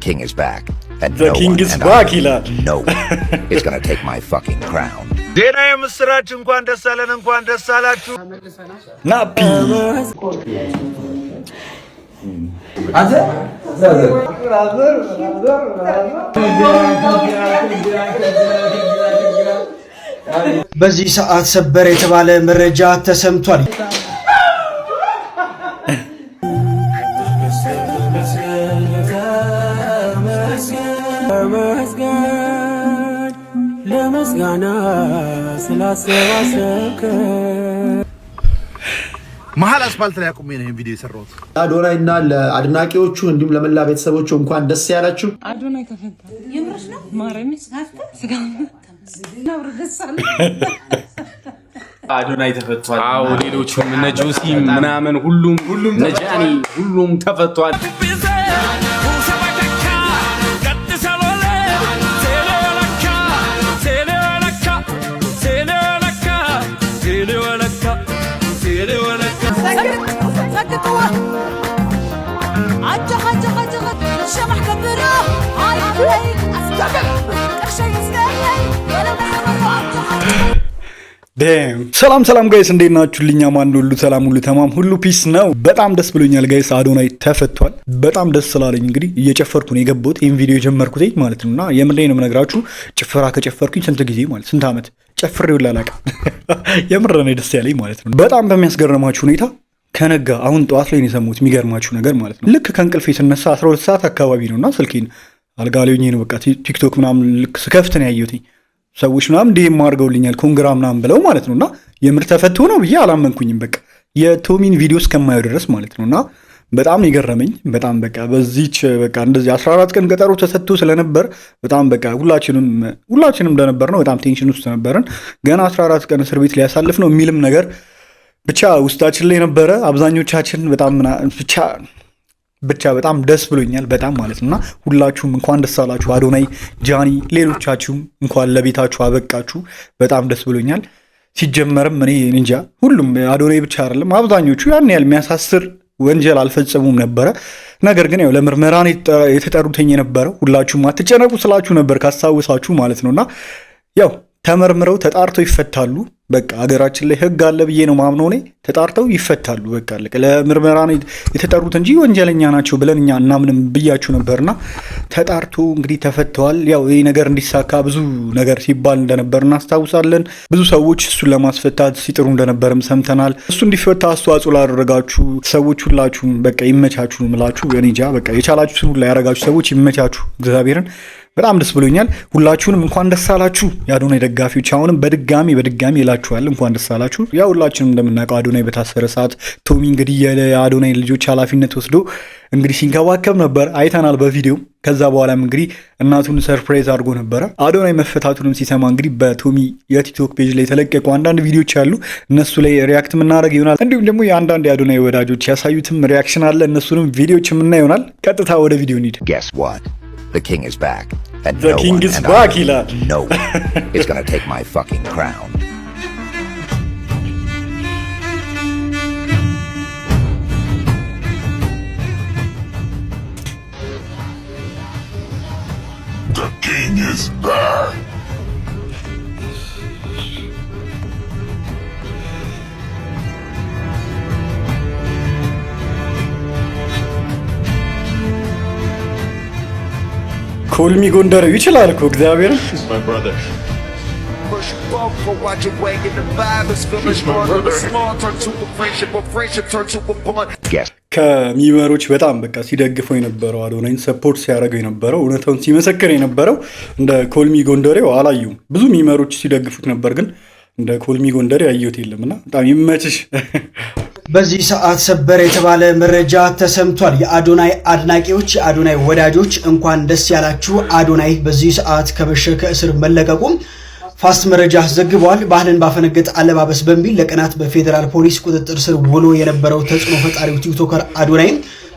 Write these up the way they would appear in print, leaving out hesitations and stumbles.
King is back. And the king is back, no is gonna take my fucking crown. ዜና የምስራች እንኳን ደስ አለን እንኳን ደስ አላችሁ ናፒ በዚህ ሰዓት ሰበር የተባለ መረጃ ተሰምቷል። ለመስጋና ስላሰባሰብከ መሀል አስፋልት ላይ አቁሜ ነው ይሄን ቪዲዮ የሰራሁት። አዶናይና ለአድናቂዎቹ እንዲሁም ለመላ ቤተሰቦቹ እንኳን ደስ ያላችሁ። አዶናይ ተፈታ። የምርሽ ነው ማረሚስ ስጋ ነው ረሳለ አዶናይ ተፈቷል። አዎ ሌሎቹም እነ ጆሲ ምናምን ሁሉም ነጃኒ ሁሉም ተፈቷል። ሰላም ጋይስ እንዴት ናችሁልኛ? ማን ሁሉ ሰላም ሁሉ ተማም ሁሉ ፒስ ነው። በጣም ደስ ብሎኛል ጋይስ፣ አዶናይ ተፈቷል። በጣም ደስ ስላለኝ እንግዲህ እየጨፈርኩ ነው የገባሁት ይሄን ቪዲዮ የጀመርኩት ማለት ነውና የምሬን ነው የምነግራችሁ። ጭፈራ ከጨፈርኩኝ ስንት ጊዜ ማለት ስንት አመት ጨፍሬው ላላቀ የምር ነው ደስ ያለኝ ማለት ነው። በጣም በሚያስገርማችሁ ሁኔታ ከነጋ አሁን ጠዋት ላይ ነው የሰማሁት። የሚገርማችሁ ነገር ማለት ነው ልክ ከእንቅልፌ ስነሳ 12 ሰዓት አካባቢ ነውና ስልኬን አልጋ ላይ ሆኜ ነው በቃ ቲክቶክ ምናምን ልክ ስከፍት ነው ያየሁት። ሰዎች ምናምን ዲኤም አድርገውልኛል ኮንግራ ምናምን ብለው ማለት ነውና የምር ተፈቶ ነው ብዬ አላመንኩኝም። በቃ የቶሚን ቪዲዮ እስከማየው ድረስ ማለት ነውና በጣም የገረመኝ በጣም በቃ በዚህች በቃ እንደዚህ 14 ቀን ቀጠሮ ተሰጥቶ ስለነበር በጣም በቃ ሁላችንም እንደነበር ነው በጣም ቴንሽን ውስጥ ነበርን። ገና 14 ቀን እስር ቤት ሊያሳልፍ ነው የሚልም ነገር ብቻ ውስጣችን ላይ ነበረ። አብዛኞቻችን ብቻ በጣም ደስ ብሎኛል በጣም ማለት ነውና ሁላችሁም እንኳን ደስ አላችሁ። አዶናይ፣ ጃኒ፣ ሌሎቻችሁም እንኳን ለቤታችሁ አበቃችሁ። በጣም ደስ ብሎኛል። ሲጀመርም እኔ እንጃ ሁሉም አዶናይ ብቻ አይደለም አብዛኞቹ ያን ያህል የሚያሳስር ወንጀል አልፈጸሙም ነበረ። ነገር ግን ያው ለምርመራ የተጠሩትኝ የነበረው ሁላችሁም አትጨነቁ ስላችሁ ነበር ካስታወሳችሁ ማለት ነውና ያው ተመርምረው ተጣርተው ይፈታሉ። በቃ ሀገራችን ላይ ህግ አለ ብዬ ነው ማምነው። እኔ ተጣርተው ይፈታሉ። በቃ ለምርመራ ነው የተጠሩት እንጂ ወንጀለኛ ናቸው ብለን እኛ እናምንም ብያችሁ ነበርና ተጣርቶ እንግዲህ ተፈተዋል። ያው ይህ ነገር እንዲሳካ ብዙ ነገር ሲባል እንደነበር እናስታውሳለን። ብዙ ሰዎች እሱን ለማስፈታት ሲጥሩ እንደነበርም ሰምተናል። እሱ እንዲፈታ አስተዋጽኦ ላደረጋችሁ ሰዎች ሁላችሁም በቃ ይመቻችሁ ምላችሁ። እኔ እንጃ በቃ የቻላችሁትን ሁላ ያደረጋችሁ ሰዎች ይመቻችሁ። እግዚአብሔርን በጣም ደስ ብሎኛል። ሁላችሁንም እንኳን ደስ አላችሁ የአዶናይ ደጋፊዎች። አሁንም በድጋሚ ይላችኋል እንኳን ደስ አላችሁ። ያው ሁላችንም እንደምናውቀው አዶናይ በታሰረ ሰዓት ቶሚ እንግዲህ የአዶናይ ልጆች ኃላፊነት ወስዶ እንግዲህ ሲንከባከብ ነበር አይተናል በቪዲዮ። ከዛ በኋላም እንግዲህ እናቱን ሰርፕራይዝ አድርጎ ነበረ። አዶናይ መፈታቱንም ሲሰማ እንግዲህ በቶሚ የቲክቶክ ፔጅ ላይ የተለቀቁ አንዳንድ ቪዲዮዎች አሉ። እነሱ ላይ ሪያክት የምናደርግ ይሆናል። እንዲሁም ደግሞ የአንዳንድ የአዶናይ ወዳጆች ያሳዩትም ሪያክሽን አለ። እነሱንም ቪዲዮዎች የምናይ ይሆናል። ቀጥታ ወደ ቪዲዮ እንሂድ። Guess what? The king is back. And the king is back, no is gonna take my fucking crown. The king is back. ኮልሚ ጎንደር ይችላል እኮ እግዚአብሔር ከሚመሮች በጣም በቃ ሲደግፈው የነበረው አዶናይን ሰፖርት ሲያደርገው የነበረው እውነታውን ሲመሰክር የነበረው እንደ ኮልሚ ጎንደሬው አላዩም። ብዙ ሚመሮች ሲደግፉት ነበር፣ ግን እንደ ኮልሚ ጎንደሬ ያየሁት የለምና በጣም ይመችሽ። በዚህ ሰዓት ሰበር የተባለ መረጃ ተሰምቷል። የአዶናይ አድናቂዎች፣ የአዶናይ ወዳጆች እንኳን ደስ ያላችሁ። አዶናይ በዚህ ሰዓት ከበሸከ እስር መለቀቁም ፋስት መረጃ ዘግቧል። ባህልን ባፈነገጠ አለባበስ በሚል ለቀናት በፌዴራል ፖሊስ ቁጥጥር ስር ውሎ የነበረው ተጽዕኖ ፈጣሪው ቲክቶከር አዶናይ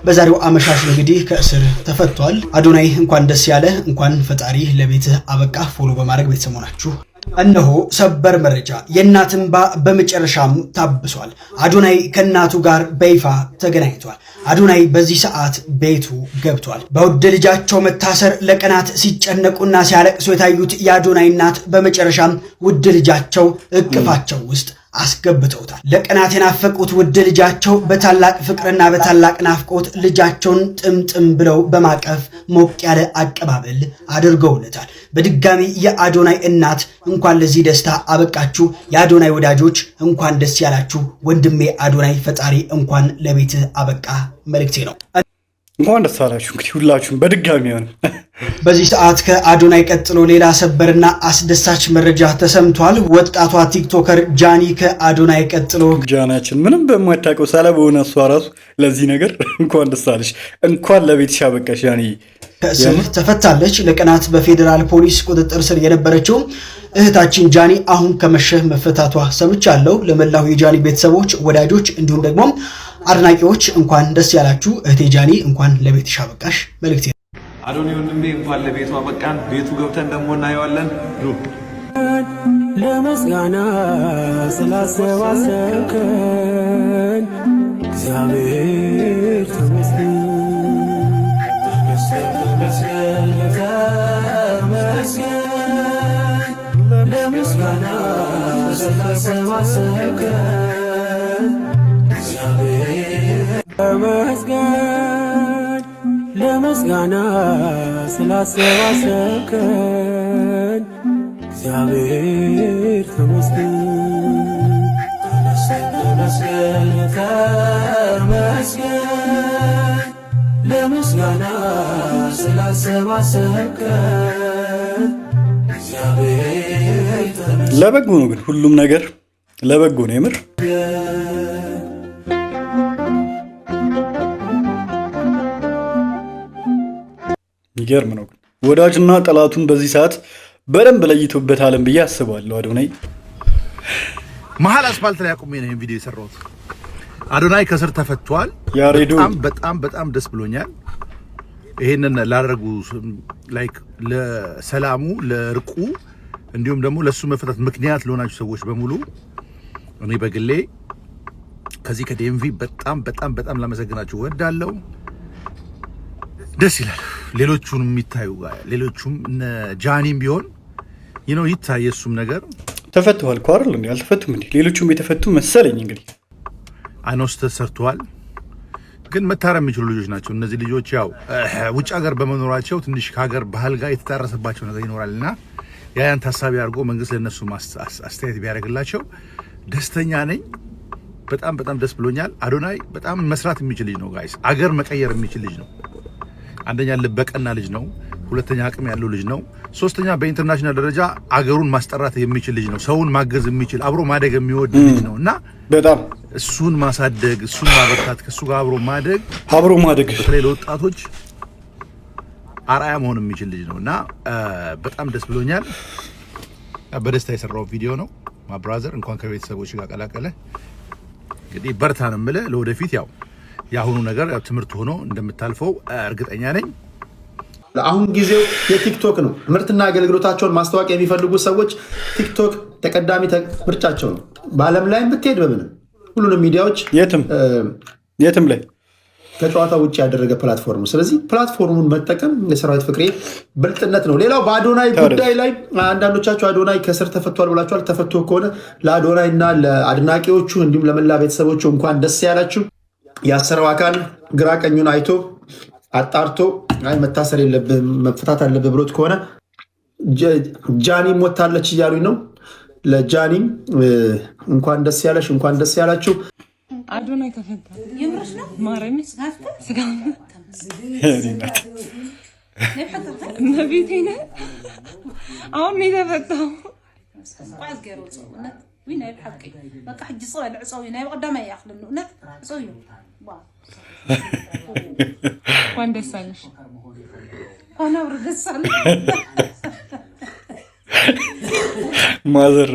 በዛሬው አመሻሽ እንግዲህ ከእስር ተፈቷል። አዶናይ እንኳን ደስ ያለ፣ እንኳን ፈጣሪ ለቤትህ አበቃ። ፎሎ በማድረግ ቤተሰብ ሆናችሁ እነሆ ሰበር መረጃ የእናት እንባ በመጨረሻም ታብሷል። አዶናይ ከእናቱ ጋር በይፋ ተገናኝቷል። አዶናይ በዚህ ሰዓት ቤቱ ገብቷል። በውድ ልጃቸው መታሰር ለቀናት ሲጨነቁና ሲያለቅሱ የታዩት የአዶናይ እናት በመጨረሻም ውድ ልጃቸው እቅፋቸው ውስጥ አስገብተውታል። ለቀናት የናፈቁት ውድ ልጃቸው በታላቅ ፍቅርና በታላቅ ናፍቆት ልጃቸውን ጥምጥም ብለው በማቀፍ ሞቅ ያለ አቀባበል አድርገውለታል። በድጋሚ የአዶናይ እናት እንኳን ለዚህ ደስታ አበቃችሁ። የአዶናይ ወዳጆች እንኳን ደስ ያላችሁ። ወንድሜ አዶናይ ፈጣሪ እንኳን ለቤትህ አበቃ መልእክቴ ነው። እንኳን ደስ አላችሁ። እንግዲህ ሁላችሁም በድጋሚ ሆነ። በዚህ ሰዓት ከአዶናይ ቀጥሎ ሌላ ሰበርና አስደሳች መረጃ ተሰምቷል። ወጣቷ ቲክቶከር ጃኒ ከአዶናይ ቀጥሎ ጃናችን ምንም በማታውቀው ሳላ በሆነ እሷ ራሱ ለዚህ ነገር እንኳን ደስ አለሽ፣ እንኳን ለቤትሽ አበቃሽ ጃኒ ከእስር ተፈታለች። ለቀናት በፌዴራል ፖሊስ ቁጥጥር ስር የነበረችው እህታችን ጃኒ አሁን ከመሸህ መፈታቷ ሰምቻለሁ። ለመላው የጃኒ ቤተሰቦች፣ ወዳጆች እንዲሁም ደግሞ አድናቂዎች እንኳን ደስ ያላችሁ። እህቴ ጃኒ እንኳን ለቤትሽ አበቃሽ መልእክቴ ነው። አዶናይ ወንድሜ እንኳን ለቤቱ አበቃን። ቤቱ ገብተን ደግሞ እናየዋለን። ለምስጋና ስላሰባሰብከን እግዚአብሔር ተመስገን። ለምስጋና ስላሰባሰብከን እግዚአብሔር ተመስገን። ለምስጋና ስላሰባሰብከን እግዚአብሔር ተመስገን። ተመስገን ተመስገን። ለምስጋና ስላሰባሰብከን እግዚአብሔር ተመስገን። ለበጎ ነው ግን ሁሉም ነገር ለበጎ ነው የምር። ይገርም ነው ግን ወዳጅና ጠላቱን በዚህ ሰዓት በደንብ ለይቶበታልን ብዬ አስባለሁ። አዶናይ መሀል አስፋልት ላይ አቁሜ ነው ይሄን ቪዲዮ የሰራሁት። አዶናይ ከስር ተፈቷል። ያሬዱ በጣም ደስ ብሎኛል። ይሄንን ላደረጉ ላይክ ለሰላሙ ለርቁ እንዲሁም ደግሞ ለሱ መፈታት ምክንያት ለሆናችሁ ሰዎች በሙሉ እኔ በግሌ ከዚህ ከዴምቪ በጣም ላመሰግናችሁ እወዳለሁ። ደስ ይላል። ሌሎቹም የሚታዩ ሌሎቹም እነ ጃኒም ቢሆን ይታይ የሱም ነገር ተፈተዋል እኮ አይደል እንዴ? አልተፈቱም እንዴ? ሌሎቹም የተፈቱ መሰለኝ። እንግዲህ አይኖስተ ሰርተዋል፣ ግን መታረም የሚችሉ ልጆች ናቸው እነዚህ ልጆች። ያው ውጭ ሀገር በመኖራቸው ትንሽ ከሀገር ባህል ጋር የተጣረሰባቸው ነገር ይኖራልና ያን ታሳቢ አድርጎ መንግስት ለነሱ አስተያየት ቢያደርግላቸው ደስተኛ ነኝ። በጣም ደስ ብሎኛል። አዶናይ በጣም መስራት የሚችል ልጅ ነው ጋይስ። አገር መቀየር የሚችል ልጅ ነው። አንደኛ ልበቀና ልጅ ነው። ሁለተኛ አቅም ያለው ልጅ ነው። ሶስተኛ በኢንተርናሽናል ደረጃ አገሩን ማስጠራት የሚችል ልጅ ነው። ሰውን ማገዝ የሚችል አብሮ ማደግ የሚወድ ልጅ ነው እና በጣም እሱን ማሳደግ፣ እሱን ማበርታት፣ ከሱ ጋር አብሮ ማደግ በተለይ ለወጣቶች አርአያ መሆን የሚችል ልጅ ነው እና በጣም ደስ ብሎኛል። በደስታ የሰራው ቪዲዮ ነው። ማብራዘር እንኳን ከቤተሰቦች ጋር ቀላቀለ። እንግዲህ በርታ ነው የምልህ። ለወደፊት ያው የአሁኑ ነገር ትምህርት ሆኖ እንደምታልፈው እርግጠኛ ነኝ። አሁን ጊዜው የቲክቶክ ነው። ምርትና አገልግሎታቸውን ማስተዋወቅ የሚፈልጉ ሰዎች ቲክቶክ ተቀዳሚ ምርጫቸው ነው። በዓለም ላይ ብትሄድ በምንም ሁሉንም ሚዲያዎች የትም ላይ ከጨዋታ ውጭ ያደረገ ፕላትፎርም ነው። ስለዚህ ፕላትፎርሙን መጠቀም የሰራዊት ፍቅሬ ብልጥነት ነው። ሌላው በአዶናይ ጉዳይ ላይ አንዳንዶቻችሁ አዶናይ ከስር ተፈቷል ብላችኋል። ተፈቶ ከሆነ ለአዶናይ እና ለአድናቂዎቹ እንዲሁም ለመላ ቤተሰቦቹ እንኳን ደስ ያላችሁ። ያሰረው አካል ግራ ቀኙን አይቶ አጣርቶ አይ መታሰር የለብህም መፈታት አለብህ ብሎት ከሆነ ጃኒም ወታለች እያሉኝ ነው። ለጃኒም እንኳን ደስ ያለሽ፣ እንኳን ደስ ያላችሁ። አዶናይ ተፈታ። የምርሽ ነው ማረሚ ስጋ ነቢቴነ አሁን ነው የተፈታው። وين هاي بحقي بقى حج صوي العصوي ناي قدامي ياخذ منه نك صوي وين دسالش انا ورغسال ማዘር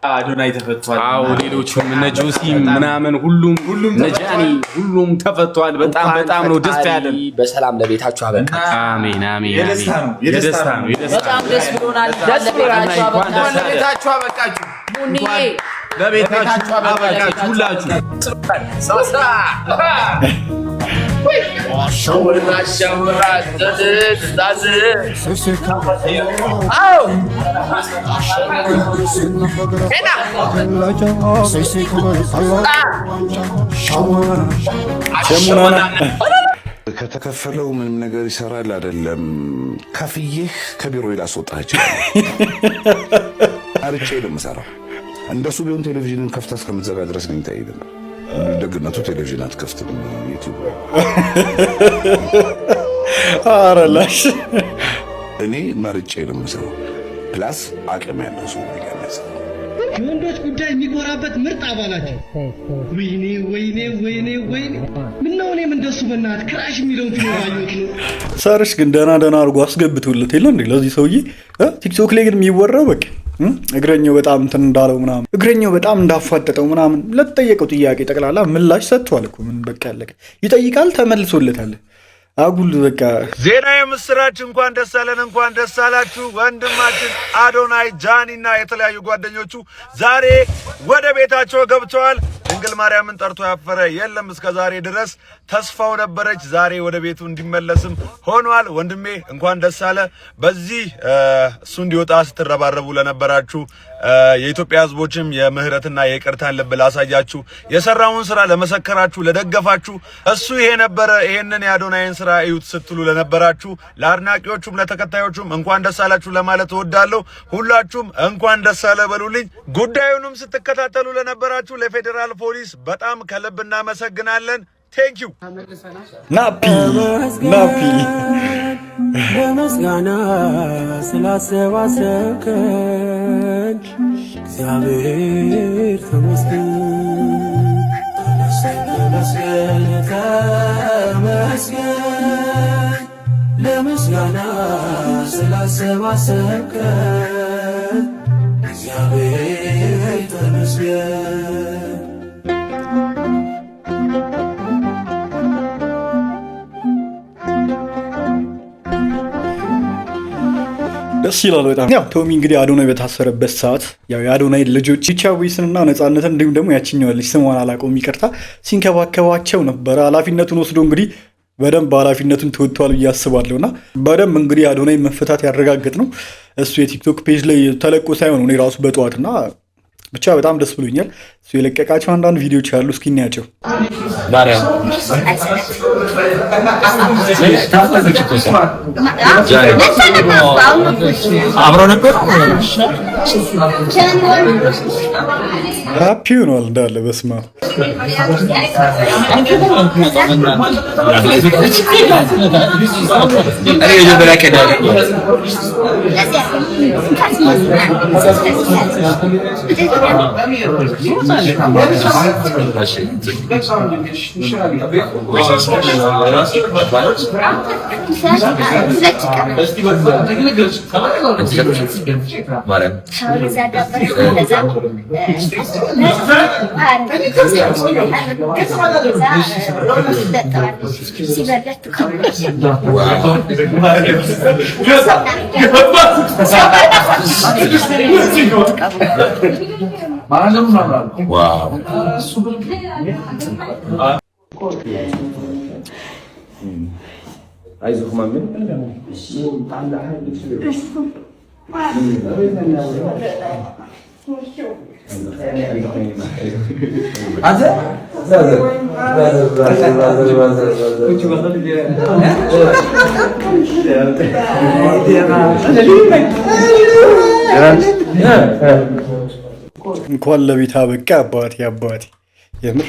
አዶናይ ተፈቷል። አዎ ሌሎቹም እነ ጆሲ ምናምን ሁሉም ነጃኒ ሁሉም ተፈቷል። በጣም ነው ደስ ያለን። በሰላም ለቤታችሁ አበቃ። አሜን አሜን። የደስታ ነው። በጣም ደስ ብሎናል። ለቤታችሁ አበቃችሁ። ለቤታችሁ አበቃችሁ ሁላችሁ። ከተከፈለው ምንም ነገር ይሰራል አይደለም። ከፍዬህ ከቢሮ ላስወጣህ እችላለሁ። አርጬ ነው የምሰራው። እንደሱ ቢሆን ቴሌቪዥንን ከፍተህ እስከምትዘጋ ድረስ ነው የሚታይ ነበር። ደግነቱ ቴሌቪዥን አትከፍትም። ዩቲዩብ አረላሽ እኔ መርጬ ነው የምሰራው። ፕላስ አቅም ያለው ሰው ነው የሚያነሳው። የወንዶች ጉዳይ የሚጎራበት ምርጥ አባላቸው። ወይኔ ምነው እኔም እንደሱ በእናትህ ክራሽ የሚለውን ትኖራየት ነው። ሰርሽ ግን ደህና አድርጎ አስገብቶለት የለ እንዴ ለዚህ ሰውዬ። ቲክቶክ ላይ ግን የሚወራው በቃ እግረኛው በጣም እንትን እንዳለው ምናምን እግረኛው በጣም እንዳፋጠጠው ምናምን ለተጠየቀው ጥያቄ ጠቅላላ ምላሽ ሰጥቷል እኮ። ምን በቃ ያለቀ ይጠይቃል ተመልሶለታል። አጉል በቃ ዜና የምስራች እንኳን ደስ አለን፣ እንኳን ደስ አላችሁ። ወንድማችን አዶናይ ጃኒና የተለያዩ ጓደኞቹ ዛሬ ወደ ቤታቸው ገብተዋል። ድንግል ማርያምን ጠርቶ ያፈረ የለም እስከ ዛሬ ድረስ። ተስፋው ነበረች ዛሬ ወደ ቤቱ እንዲመለስም ሆኗል። ወንድሜ እንኳን ደስ አለ። በዚህ እሱ እንዲወጣ ስትረባረቡ ለነበራችሁ የኢትዮጵያ ሕዝቦችም የምህረትና የይቅርታን ልብ ላሳያችሁ፣ የሰራውን ስራ ለመሰከራችሁ፣ ለደገፋችሁ እሱ ይሄ ነበረ ይሄንን የአዶናይን ስራ እዩት ስትሉ ለነበራችሁ ለአድናቂዎቹም ለተከታዮቹም እንኳን ደስ አላችሁ ለማለት እወዳለሁ። ሁላችሁም እንኳን ደስ አለ በሉልኝ። ጉዳዩንም ስትከታተሉ ለነበራችሁ ለፌዴራል ፖሊስ በጣም ከልብ እናመሰግናለን። ቴንክ ዩ ናፒ በምስጋና ስላሰባሰብከን እግዚአብሔር ተመስገን። ለምስጋና ስላሰባሰብከን እግዚአብሔር ተመስገን። ደስ ይላል በጣም። ያው ቶሚ እንግዲህ አዶናይ በታሰረበት ሰዓት ያው የአዶናይ ልጆች ቻዊስንና ነፃነትን እንዲሁም ደግሞ ያችኛው ልጅ ስሟን አላውቀውም ይቅርታ ሲንከባከባቸው ነበረ። ኃላፊነቱን ወስዶ እንግዲህ በደንብ ኃላፊነቱን ተወጥቷል ብዬ አስባለሁና በደንብ እንግዲህ አዶናይ መፈታት ያረጋግጥ ነው። እሱ የቲክቶክ ፔጅ ላይ ተለቆ ሳይሆን እኔ ራሱ በጠዋትና ብቻ በጣም ደስ ብሎኛል። እሱ የለቀቃቸው አንዳንድ ቪዲዮዎች አሉ፣ እስኪ እናያቸው። አብረው ነበር ሃፒ ሆኗል እንዳለ በስማ አይዞህ ማምን እንኳን ለቤት አበቃ አባቴ የምር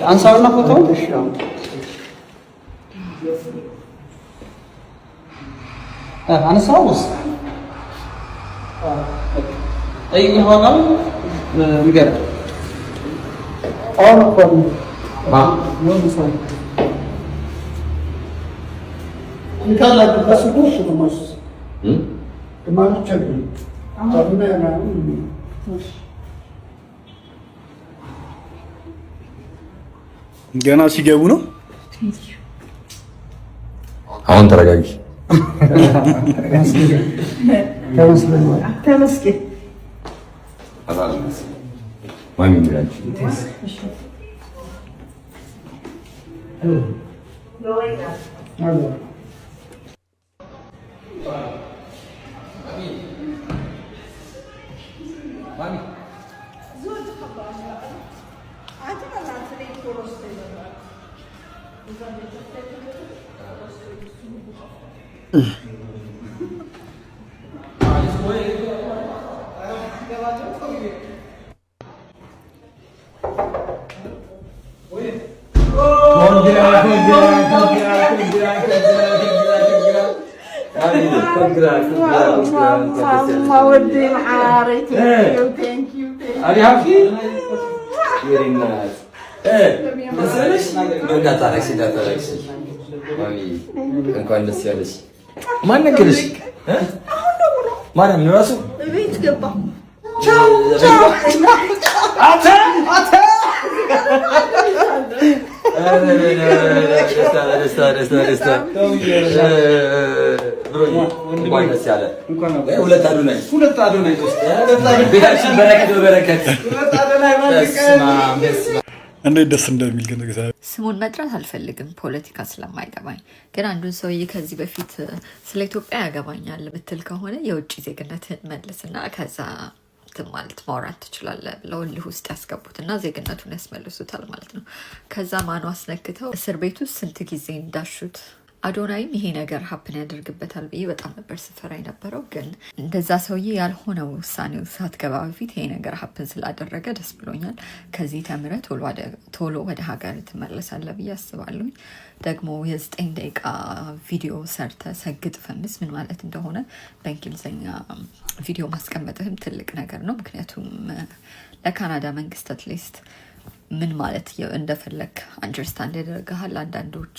አንሳውና ፎቶ አንሳውስ ይሆናል ንገር ገና ሲገቡ ነው። አሁን ተረጋጊ። ተመስገን ማሚ ምራች እንኳን ደስ ያለሽ። ማን ነገርሽ? ማን ነው ራሱ? ቤት ገባ። እንዴት ደስ እንደሚል ግን ስሙን መጥራት አልፈልግም ፖለቲካ ስለማይገባኝ። ግን አንዱን ሰውዬ ከዚህ በፊት ስለ ኢትዮጵያ ያገባኛል ብትል ከሆነ የውጭ ዜግነትን መልስና ከዛ ማለት ማውራት ትችላለህ ብለው እልህ ውስጥ ያስገቡትና ዜግነቱን ያስመልሱታል ማለት ነው። ከዛ ማኑ አስነክተው እስር ቤት ውስጥ ስንት ጊዜ እንዳሹት። አዶናይም ይሄ ነገር ሀፕን ያደርግበታል ብዬ በጣም ነበር ስፈራ የነበረው። ግን እንደዛ ሰውዬ ያልሆነ ውሳኔ ሳትገባ በፊት ይሄ ነገር ሀፕን ስላደረገ ደስ ብሎኛል። ከዚህ ተምረህ ቶሎ ወደ ሀገር ትመለሳለህ ብዬ አስባለሁኝ። ደግሞ የ9 ደቂቃ ቪዲዮ ሰርተ ሰግጥ ፈምስ ምን ማለት እንደሆነ በእንግሊዝኛ ቪዲዮ ማስቀመጥህም ትልቅ ነገር ነው። ምክንያቱም ለካናዳ መንግስት አትሊስት ምን ማለት እንደፈለግ አንደርስታንድ ያደርግሃል። አንዳንዶች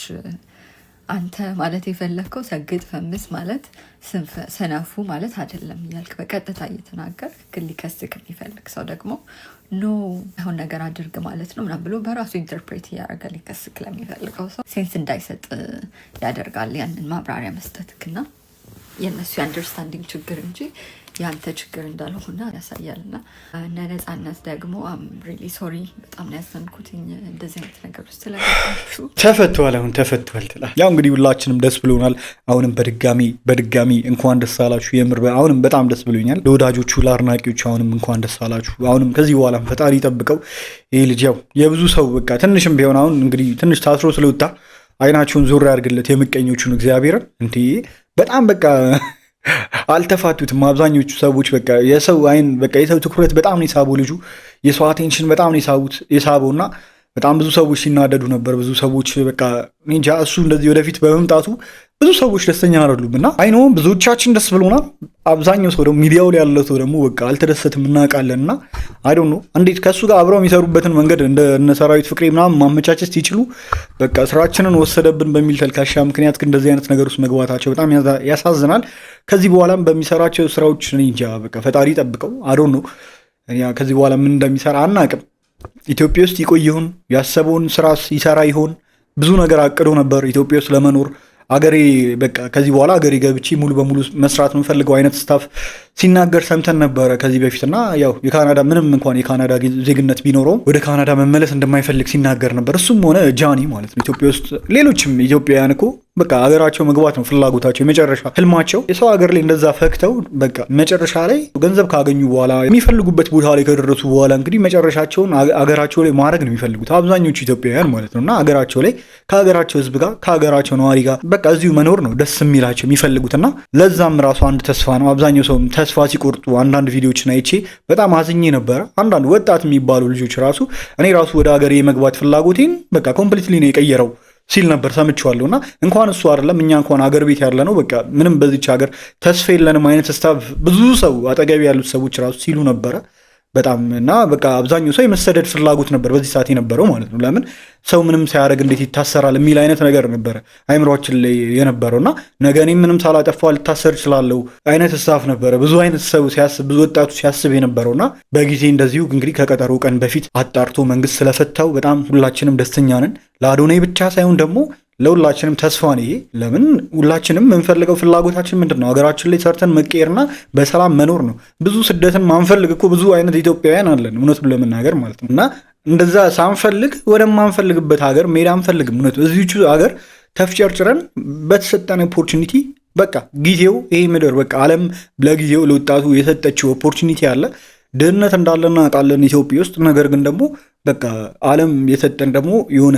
አንተ ማለት የፈለግከው ሰግጥ ፈምስ ማለት ሰነፉ ማለት አይደለም እያልክ በቀጥታ እየተናገር ግን ሊከስክ የሚፈልግ ሰው ደግሞ ኖ አሁን ነገር አድርግ ማለት ነው ምናምን ብሎ በራሱ ኢንተርፕሬት እያደረገ ሊከስክ ለሚፈልገው ሰው ሴንስ እንዳይሰጥ ያደርጋል። ያንን ማብራሪያ መስጠትክና የእነሱ የአንደርስታንዲንግ ችግር እንጂ ያንተ ችግር እንዳልሆነ ያሳያልና እነ ነፃነት ደግሞ ሪሊ ሶሪ በጣም ነው ያዘንኩትኝ እንደዚህ አይነት ነገር ውስጥ ስለገባችሁ። ተፈቷል፣ አሁን ተፈቷል ትላለህ። ያው እንግዲህ ሁላችንም ደስ ብሎናል። አሁንም በድጋሚ እንኳን ደስ አላችሁ። የምር አሁንም በጣም ደስ ብሎኛል። ለወዳጆቹ ለአድናቂዎቹ አሁንም እንኳን ደስ አላችሁ። አሁንም ከዚህ በኋላም ፈጣሪ ይጠብቀው። ይህ ልጅ ያው የብዙ ሰው በቃ ትንሽም ቢሆን አሁን እንግዲህ ትንሽ ታስሮ ስለወጣ አይናቸውን ዞር ያድርግለት የምቀኞቹን እግዚአብሔርን። እንዴ በጣም በቃ አልተፋቱትም አብዛኞቹ ሰዎች። በቃ የሰው አይን በቃ የሰው ትኩረት በጣም ነው የሳበው ልጁ። የሰው አቴንሽን በጣም ነው የሳበውና በጣም ብዙ ሰዎች ሲናደዱ ነበር። ብዙ ሰዎች በቃ እንጃ እሱ እንደዚህ ወደፊት በመምጣቱ ብዙ ሰዎች ደስተኛ አይደሉም። እና አይኖ ብዙዎቻችን ደስ ብሎናል። አብዛኛው ሰው ደግሞ ሚዲያው ላይ ያለው ሰው ደግሞ በቃ አልተደሰትም እናውቃለን። እና አይ ዶንት ኖ እንዴት ከእሱ ጋር አብረው የሚሰሩበትን መንገድ እነ ሰራዊት ፍቅሬ ምናምን ማመቻቸት ሲችሉ በቃ ስራችንን ወሰደብን በሚል ተልካሻ ምክንያት ግን እንደዚህ አይነት ነገር ውስጥ መግባታቸው በጣም ያሳዝናል። ከዚህ በኋላም በሚሰራቸው ስራዎች እንጃ በቃ ፈጣሪ ጠብቀው። አይ ዶንት ኖ ከዚህ በኋላ ምን እንደሚሰራ አናውቅም። ኢትዮጵያ ውስጥ ይቆይ ይሆን? ያሰበውን ስራ ይሰራ ይሆን? ብዙ ነገር አቅዶ ነበር ኢትዮጵያ ውስጥ ለመኖር። አገሬ በቃ ከዚህ በኋላ አገሬ ገብቼ ሙሉ በሙሉ መስራት የምፈልገው አይነት ስታፍ ሲናገር ሰምተን ነበረ ከዚህ በፊት። እና ያው የካናዳ ምንም እንኳን የካናዳ ዜግነት ቢኖረውም ወደ ካናዳ መመለስ እንደማይፈልግ ሲናገር ነበር። እሱም ሆነ ጃኒ ማለት ነው። ኢትዮጵያ ውስጥ ሌሎችም ኢትዮጵያውያን እኮ በቃ ሀገራቸው መግባት ነው ፍላጎታቸው፣ የመጨረሻ ህልማቸው። የሰው ሀገር ላይ እንደዛ ፈክተው በቃ መጨረሻ ላይ ገንዘብ ካገኙ በኋላ የሚፈልጉበት ቦታ ላይ ከደረሱ በኋላ እንግዲህ መጨረሻቸውን ሀገራቸው ላይ ማድረግ ነው የሚፈልጉት አብዛኞቹ ኢትዮጵያውያን ማለት ነው። እና ሀገራቸው ላይ ከሀገራቸው ህዝብ ጋር ከሀገራቸው ነዋሪ ጋር በቃ እዚሁ መኖር ነው ደስ የሚላቸው የሚፈልጉት። እና ለዛም ራሱ አንድ ተስፋ ነው። አብዛኛው ሰው ተስፋ ሲቆርጡ አንዳንድ ቪዲዮዎችን አይቼ በጣም አዝኜ ነበረ። አንዳንድ ወጣት የሚባሉ ልጆች ራሱ እኔ ራሱ ወደ ሀገር የመግባት ፍላጎቴን በቃ ኮምፕሊትሊ ነው የቀየረው ሲል ነበር ሰምቼዋለሁ። እና እንኳን እሱ አይደለም እኛ እንኳን ሀገር ቤት ያለ ነው በቃ ምንም በዚች ሀገር ተስፋ የለንም አይነት ስታፍ ብዙ ሰው አጠገቢ ያሉት ሰዎች ራሱ ሲሉ ነበረ በጣም። እና በቃ አብዛኛው ሰው የመሰደድ ፍላጎት ነበር በዚህ ሰዓት የነበረው ማለት ነው። ለምን ሰው ምንም ሳያደርግ እንዴት ይታሰራል የሚል አይነት ነገር ነበረ አይምሯችን ላይ የነበረው። እና ነገ እኔ ምንም ሳላጠፋ ልታሰር እችላለሁ አይነት ስታፍ ነበረ ብዙ አይነት ሰው ሲያስብ ብዙ ወጣቱ ሲያስብ የነበረው። እና በጊዜ እንደዚሁ እንግዲህ ከቀጠሮ ቀን በፊት አጣርቶ መንግስት ስለፈታው በጣም ሁላችንም ደስተኛ ነን። ለአዶናይ ብቻ ሳይሆን ደግሞ ለሁላችንም ተስፋ ነው ይሄ። ለምን ሁላችንም የምንፈልገው ፍላጎታችን ምንድን ነው? ሀገራችን ላይ ሰርተን መቀየርና በሰላም መኖር ነው። ብዙ ስደትን ማንፈልግ እኮ ብዙ አይነት ኢትዮጵያውያን አለን እውነቱን ለመናገር ማለት ነው። እና እንደዛ ሳንፈልግ ወደማንፈልግበት ሀገር መሄድ አንፈልግም። እውነቱ እዚቹ ሀገር ተፍጨርጭረን በተሰጠን ኦፖርቹኒቲ በቃ ጊዜው ይሄ ምድር በቃ ዓለም ለጊዜው ለወጣቱ የሰጠችው ኦፖርቹኒቲ አለ። ድህነት እንዳለና ቃለን ኢትዮጵያ ውስጥ ነገር ግን ደግሞ በቃ ዓለም የሰጠን ደግሞ የሆነ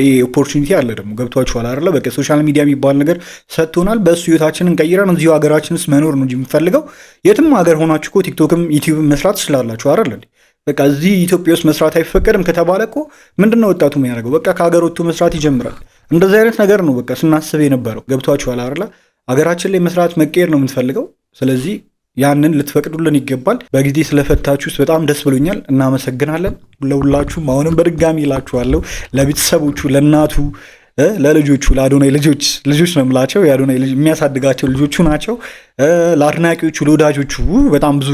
ይሄ ኦፖርቹኒቲ አለ ደግሞ ገብቷችኋል አይደለ? በቃ ሶሻል ሚዲያ የሚባል ነገር ሰጥቶናል። በእሱ ህይወታችንን ቀይረን እዚሁ ሀገራችን ውስጥ መኖር ነው እንጂ የምፈልገው የትም ሀገር ሆናችሁ እኮ ቲክቶክም ዩቲዩብም መስራት ትችላላችሁ አይደል? በቃ እዚህ ኢትዮጵያ ውስጥ መስራት አይፈቀድም ከተባለ እኮ ምንድነው ወጣቱ የሚያደርገው? በቃ ከሀገር ወጥቶ መስራት ይጀምራል። እንደዚህ አይነት ነገር ነው በቃ ስናስብ የነበረው ገብቷችኋል አይደለ? ሀገራችን ላይ መስራት መቀየር ነው የምንፈልገው። ስለዚህ ያንን ልትፈቅዱልን ይገባል። በጊዜ ስለፈታችሁስ በጣም ደስ ብሎኛል። እናመሰግናለን ለሁላችሁም። አሁንም በድጋሚ እላችኋለሁ ለቤተሰቦቹ፣ ለእናቱ፣ ለልጆቹ ለአዶናይ ልጆች ነው የምላቸው የአዶናይ ልጅ የሚያሳድጋቸው ልጆቹ ናቸው። ለአድናቂዎቹ፣ ለወዳጆቹ በጣም ብዙ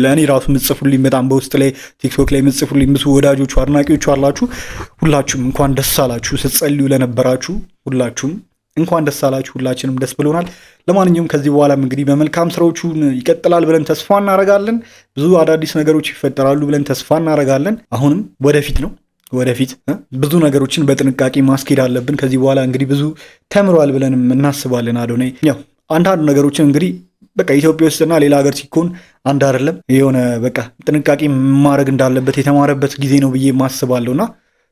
ለእኔ ራሱ ምጽፉልኝ በጣም በውስጥ ላይ ቲክቶክ ላይ ምጽፉልኝ ብዙ ወዳጆቹ አድናቂዎቹ አላችሁ። ሁላችሁም እንኳን ደስ አላችሁ። ስትጸልዩ ለነበራችሁ ሁላችሁም እንኳን ደስ አላችሁ። ሁላችንም ደስ ብሎናል። ለማንኛውም ከዚህ በኋላም እንግዲህ በመልካም ስራዎቹ ይቀጥላል ብለን ተስፋ እናደርጋለን። ብዙ አዳዲስ ነገሮች ይፈጠራሉ ብለን ተስፋ እናደርጋለን። አሁንም ወደፊት ብዙ ነገሮችን በጥንቃቄ ማስኬድ አለብን። ከዚህ በኋላ እንግዲህ ብዙ ተምሯል ብለንም እናስባለን። አዶናይ ያው አንዳንድ ነገሮችን እንግዲህ በቃ ኢትዮጵያ ውስጥና ሌላ ሀገር ሲኮን አንድ አይደለም። የሆነ በቃ ጥንቃቄ ማድረግ እንዳለበት የተማረበት ጊዜ ነው ብዬ ማስባለሁና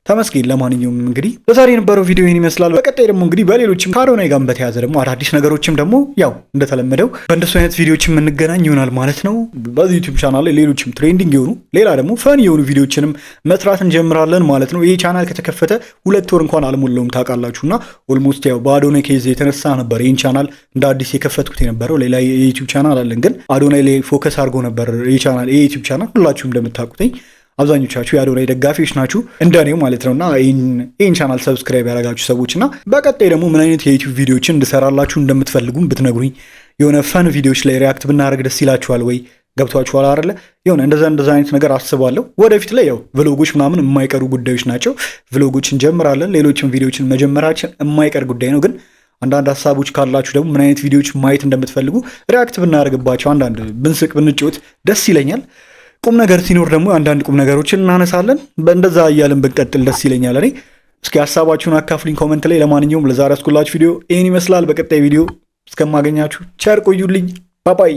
ተመስገን። ለማንኛውም እንግዲህ ለዛሬ የነበረው ቪዲዮ ይህን ይመስላል። በቀጣይ ደግሞ እንግዲህ በሌሎችም ከአዶናይ ጋር በተያዘ ደግሞ አዳዲስ ነገሮችም ደግሞ ያው እንደተለመደው በእንደሱ አይነት ቪዲዮዎች የምንገናኝ ይሆናል ማለት ነው። በዚህ ዩቲዩብ ቻናል ላይ ሌሎችም ትሬንዲንግ የሆኑ ሌላ ደግሞ ፈን የሆኑ ቪዲዮዎችንም መስራት እንጀምራለን ማለት ነው። ይህ ቻናል ከተከፈተ 2 ወር እንኳን አልሞላውም ታውቃላችሁና ኦልሞስት ያው በአዶናይ ኬዝ የተነሳ ነበር ይህን ቻናል እንደ አዲስ የከፈትኩት የነበረው። ሌላ የዩቲዩብ ቻናል አለን ግን አዶናይ ላይ ፎከስ አድርጎ ነበር ይህ ዩቲዩብ ቻናል። ሁላችሁም እንደምታውቁትኝ አብዛኞቻችሁ የአዶናይ ደጋፊዎች ናችሁ እንደኔው ማለት ነውና ይህን ቻናል ሰብስክራይብ ያደረጋችሁ ሰዎችና በቀጣይ ደግሞ ምን አይነት የዩቲዩብ ቪዲዮዎችን እንድሰራላችሁ እንደምትፈልጉም ብትነግሩኝ። የሆነ ፈን ቪዲዮዎች ላይ ሪያክት ብናደርግ ደስ ይላችኋል ወይ? ገብቷችኋል አይደለ? የሆነ እንደዛ አይነት ነገር አስባለሁ። ወደፊት ላይ ያው ቭሎጎች ምናምን የማይቀሩ ጉዳዮች ናቸው። ቭሎጎች እንጀምራለን። ሌሎችም ቪዲዮዎችን መጀመራችን የማይቀር ጉዳይ ነው። ግን አንዳንድ ሀሳቦች ካላችሁ ደግሞ ምን አይነት ቪዲዮዎች ማየት እንደምትፈልጉ ሪያክት ብናደርግባቸው አንዳንድ ብንስቅ ብንጫወት ደስ ይለኛል። ቁም ነገር ሲኖር ደግሞ አንዳንድ ቁም ነገሮችን እናነሳለን። በእንደዛ እያልን ብንቀጥል ደስ ይለኛል። እኔ እስኪ ሀሳባችሁን አካፍሉኝ ኮመንት ላይ። ለማንኛውም ለዛሬ ያስኩላችሁ ቪዲዮ ይህን ይመስላል። በቀጣይ ቪዲዮ እስከማገኛችሁ ቸር ቆዩልኝ። ባባይ